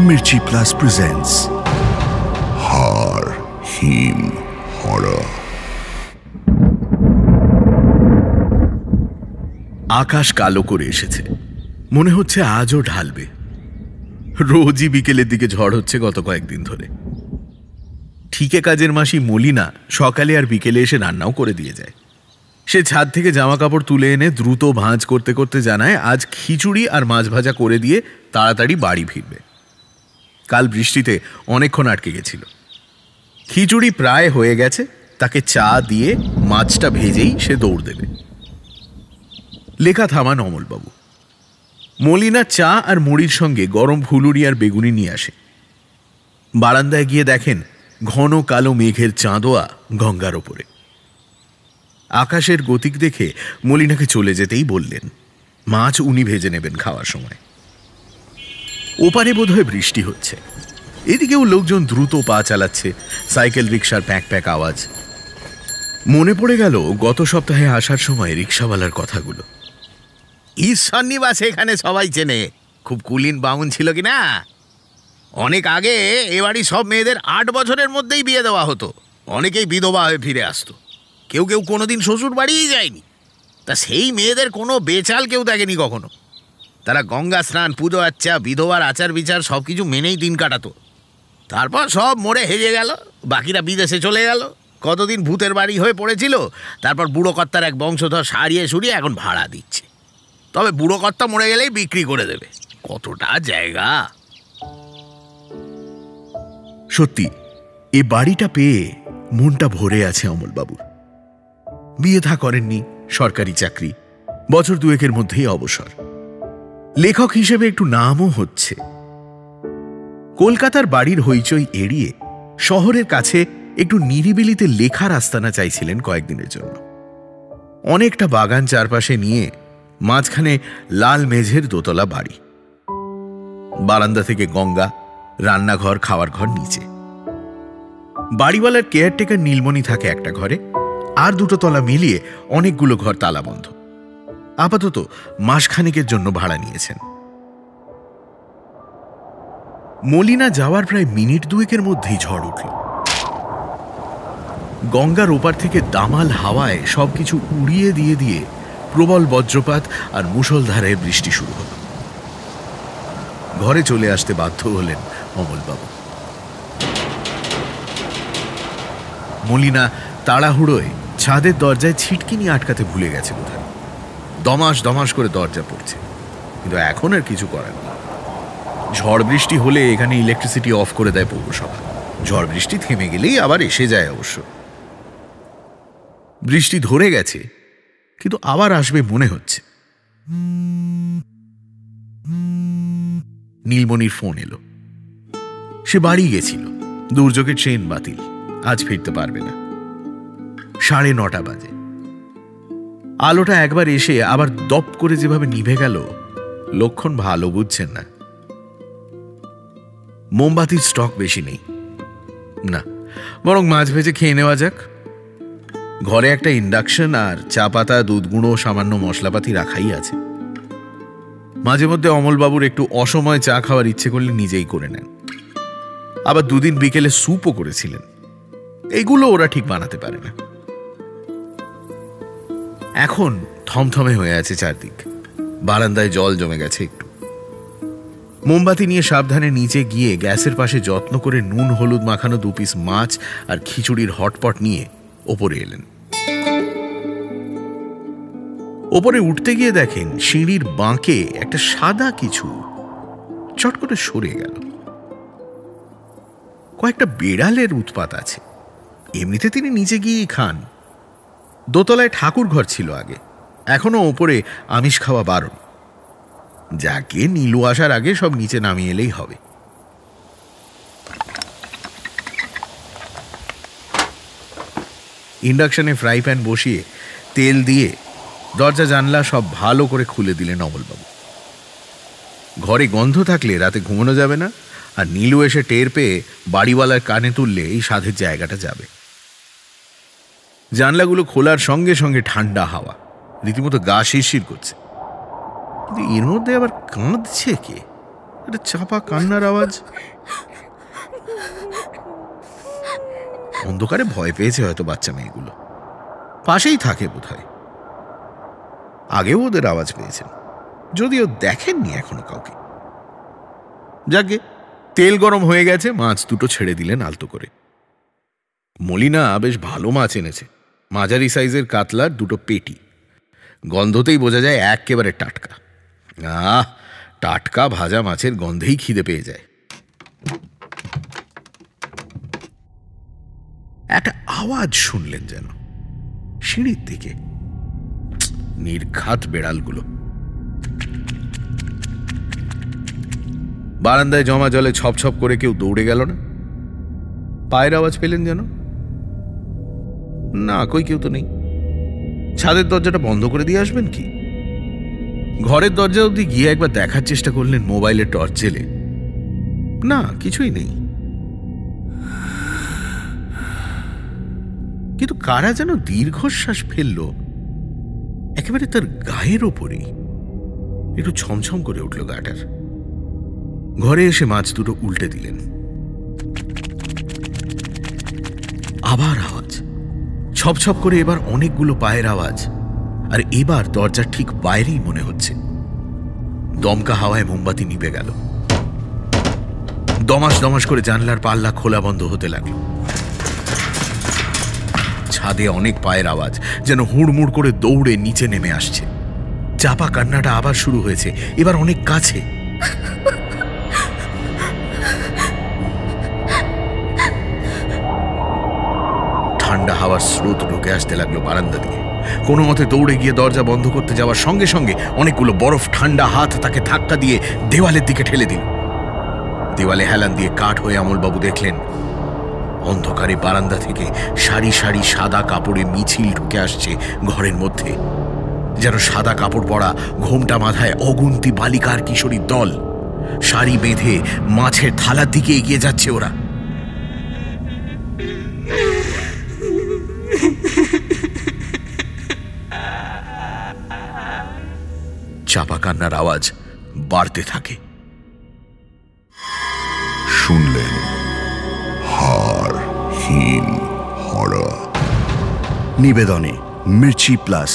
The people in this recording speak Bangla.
Mirchi Plus presents Har Him Horror. আকাশ কালো করে এসেছে, মনে হচ্ছে আজও ঢালবে। রোজই বিকেলের দিকে ঝড় হচ্ছে গত কয়েকদিন ধরে। ঠিকে কাজের মাসি মলিনা সকালে আর বিকেলে এসে রান্নাও করে দিয়ে যায়। সে ছাদ থেকে জামা কাপড় তুলে এনে দ্রুত ভাঁজ করতে করতে জানায় আজ খিচুড়ি আর মাছ ভাজা করে দিয়ে তাড়াতাড়ি বাড়ি ফিরবে। কাল বৃষ্টিতে অনেকক্ষণ আটকে গেছিল। খিচুড়ি প্রায় হয়ে গেছে, তাকে চা দিয়ে মাছটা ভেজেই সে দৌড় দেবে। লেখা থামান অমলবাবু। মলিনা চা আর মুড়ির সঙ্গে গরম ফুলুরি আর বেগুনি নিয়ে আসে। বারান্দায় গিয়ে দেখেন ঘন কালো মেঘের চাঁদোয়া গঙ্গার ওপরে। আকাশের গতিক দেখে মলিনাকে চলে যেতেই বললেন, মাছ উনি ভেজে নেবেন খাওয়ার সময়। ওপারে বোধহয় বৃষ্টি হচ্ছে, এদিকেও লোকজন দ্রুত পা চালাচ্ছে, সাইকেল রিক্সার প্যাক প্যাক আওয়াজ। মনে পড়ে গেল গত সপ্তাহে আসার সময় রিক্সাওয়ালার কথাগুলো। ঈশ্বরনিবাসে এখানে সবাই চেনে, খুব কুলিন বামুন ছিল কিনা। অনেক আগে এবারই সব মেয়েদের 8 বছরের মধ্যেই বিয়ে দেওয়া হতো। অনেকেই বিধবা হয়ে ফিরে আসতো, কেউ কেউ কোনোদিন শ্বশুর বাড়িই যায়নি। তা সেই মেয়েদের কোনো বেচাল কেউ দেখেনি কখনো। তারা গঙ্গা স্নান, পুজো আচ্চা, বিধবার আচার বিচার সব কিছু মেনেই দিন কাটাতো। তারপর সব মরে হেজে গেল, বাকিরা বিদেশে চলে গেল। কতদিন ভূতের বাড়ি হয়ে পড়েছিল। তারপর বুড়ো কর্তার এক বংশধর সারিয়ে সুরিয়ে এখন ভাড়া দিচ্ছে। তবে বুড়ো কর্তা মরে গেলেই বিক্রি করে দেবে। কতটা জায়গা! সত্যি এ বাড়িটা পেয়ে মনটা ভরে আছে অমলবাবুর। বিয়ে থা করেননি, সরকারি চাকরি, বছর দুয়েকের মধ্যেই অবসর। লেখক হিসেবে একটু নামও হচ্ছে। কলকাতার বাড়ির হইচই এড়িয়ে শহরের কাছে একটু নিরিবিলিতে লেখার আস্তানা চাইছিলেন কয়েকদিনের জন্য। অনেকটা বাগান চারপাশে নিয়ে মাঝখানে লাল মেঝের দোতলা বাড়ি। বারান্দা থেকে গঙ্গা, রান্নাঘর, খাওয়ার ঘর নিচে। বাড়িওয়ালার কেয়ারটেকার নীলমণি থাকে একটা ঘরে, আর 2 তলা মিলিয়ে অনেকগুলো ঘর তালাবন্ধ। আপাতত মাসখানেকের জন্য ভাড়া নিয়েছেন। মলিনা যাওয়ার প্রায় মিনিট 2 মধ্যেই ঝড় উঠল। গঙ্গার ওপার থেকে দামাল হাওয়ায় সবকিছু উড়িয়ে দিয়ে দিয়ে প্রবল বজ্রপাত আর মুষলধারে বৃষ্টি শুরু হল। ঘরে চলে আসতে বাধ্য হলেন অমলবাবু। মলিনা তাড়াহুড়োয় ছাদের দরজায় ছিটকিনি আটকাতে ভুলে গেছে বোধহয়। দমাস দমাস করে দরজা পড়ছে, কিন্তু এখন আর কিছু করার নেই। ঝড় বৃষ্টি হলে এখানে ইলেকট্রিসিটি অফ করে দেয় পৌরসভা। ঝড় বৃষ্টি থেমে গেলেই আবার এসে যায় অবশ্য। বৃষ্টি ধরে গেছে, কিন্তু আবার আসবে মনে হচ্ছে। নীলমণির ফোন এলো। সে বাড়ি গেছিল, দুর্যোগের ট্রেন বাতিল, আজ ফিরতে পারবে না। 9:30 বাজে। আলোটা একবার এসে আবার দপ করে যেভাবে নিভে গেল, লক্ষণ ভালো বুঝছেন না। মোমবাতির স্টক বেশি নেই, না, বরং মাছ ভেজে খেয়ে নেওয়া যাক। ঘরে একটা ইন্ডাকশন আর চা পাতা, দুধ গুঁড়ো, সামান্য মশলাপাতি রাখাই আছে। মাঝে মধ্যে অমলবাবুর একটু অসময় চা খাওয়ার ইচ্ছে করলে নিজেই করে নেন। আবার 2 দিন বিকেলে স্যুপও করেছিলেন। এইগুলো ওরা ঠিক বানাতে পারে না। এখন থমথমে হয়ে আছে চারদিক। বারান্দায় জল জমে গেছে একটু। মোমবাতি নিয়ে সাবধানে নিচে গিয়ে গ্যাসের পাশে যত্ন করে নুন হলুদ মাখানো 2 পিস মাছ আর খিচুড়ির হটপট নিয়ে ওপরে এলেন। ওপরে উঠতে গিয়ে দেখেন সিঁড়ির বাঁকে একটা সাদা কিছু চট করে সরে গেল। কয়েকটা বেড়ালের উৎপাত আছে। এমনিতে তিনি নিচে গিয়েই খান। দোতলায় ঠাকুর ঘর ছিল আগে, এখনো ওপরে আমিষ খাওয়া বারণ। যাকে নীলু আসার আগে সব নিচে নামিয়ে এলেই হবে। ইন্ডাকশনে ফ্রাই প্যান বসিয়ে তেল দিয়ে দরজা জানলা সব ভালো করে খুলে দিলেন অমলবাবু। ঘরে গন্ধ থাকলে রাতে ঘুমানো যাবে না, আর নীলু এসে টের পেয়ে বাড়িওয়ালার কানে তুললে এই সাধের জায়গাটা যাবে। জানলাগুলো খোলার সঙ্গে সঙ্গে ঠান্ডা হাওয়া, রীতিমতো গা শিরশির করছে। কিন্তু এর মধ্যে আবার কাঁদছে কে? একটা চাপা কান্নার আওয়াজ। অন্ধকারে ভয় পেয়েছে হয়তো বাচ্চা মেয়েগুলো, পাশেই থাকে বোধহয়। আগেও ওদের আওয়াজ পেয়েছেন, যদিও দেখেননি এখনো কাউকে। যাকে তেল গরম হয়ে গেছে, মাছ দুটো ছেড়ে দিলেন আলতো করে। মলিনা বেশ ভালো মাছ এনেছে, মাঝারি সাইজের কাতলার দুটো পেটি। গন্ধতেই বোঝা যায় একেবারে টাটকা। টাটকা ভাজা মাছের গন্ধেই খিদে পেয়ে যায়। একটা আওয়াজ শুনলেন যেন সিঁড়ির দিকে। নির্ঘাত বেড়ালগুলো। বারান্দায় জমা জলে ছপ ছপ করে কেউ দৌড়ে গেল না? পায়ের আওয়াজ পেলেন যেন? না, কই কেউ তো নেই। ছাদের দরজাটা বন্ধ করে দিয়ে আসবেন কি? ঘরের দরজা অবধি গিয়ে একবার দেখার চেষ্টা করলেন মোবাইলের টর্চ জেলে। না, কিছুই নেই। কিন্তু কারা যেন দীর্ঘশ্বাস ফেলল একেবারে তার গায়ের ওপরেই। একটু ছমছম করে উঠল গাটার। ঘরে এসে মাছ দুটো উল্টে দিলেন। আবার আওয়াজ, ছপ ছপ করে। এবার অনেকগুলো পায়ের আওয়াজ, আর এবার দরজার ঠিক বাইরেই মনে হচ্ছে। দমকা হাওয়ায় মোমবাতি নিভে গেল। দমাস দমাস করে জানলার পাল্লা খোলা বন্ধ হতে লাগলো। ছাদে অনেক পায়ের আওয়াজ, যেন হুড়মুড় করে দৌড়ে নিচে নেমে আসছে। চাপা কান্নাটা আবার শুরু হয়েছে, এবার অনেক কাছে। ঠান্ডা হাওয়ার স্রোত ঢুকে আসতে লাগলো বারান্দা দিয়ে। কোনো মতে দৌড়ে গিয়ে দরজা বন্ধ করতে যাওয়ার সঙ্গে সঙ্গে অনেকগুলো বরফ ঠান্ডা হাত তাকে ধাক্কা দিয়ে দেওয়ালের দিকে ঠেলে দিল। দেওয়ালে হেলান দিয়ে কাঠ হয়ে অমলবাবু দেখলেন অন্ধকারে বারান্দা থেকে সারি সারি সাদা কাপড়ে মিছিল ঢুকে আসছে ঘরের মধ্যে। যেন সাদা কাপড় পরা, ঘোমটা মাথায় অগুন্তি বালিকার কিশোরীর দল। সারি বেঁধে মাছের থালার দিকে এগিয়ে যাচ্ছে ওরা। চাপা কান্নার আওয়াজ বাড়তে থাকে। শুনলেন হাড়হীন হরর। নিবেদনে মির্চি প্লাস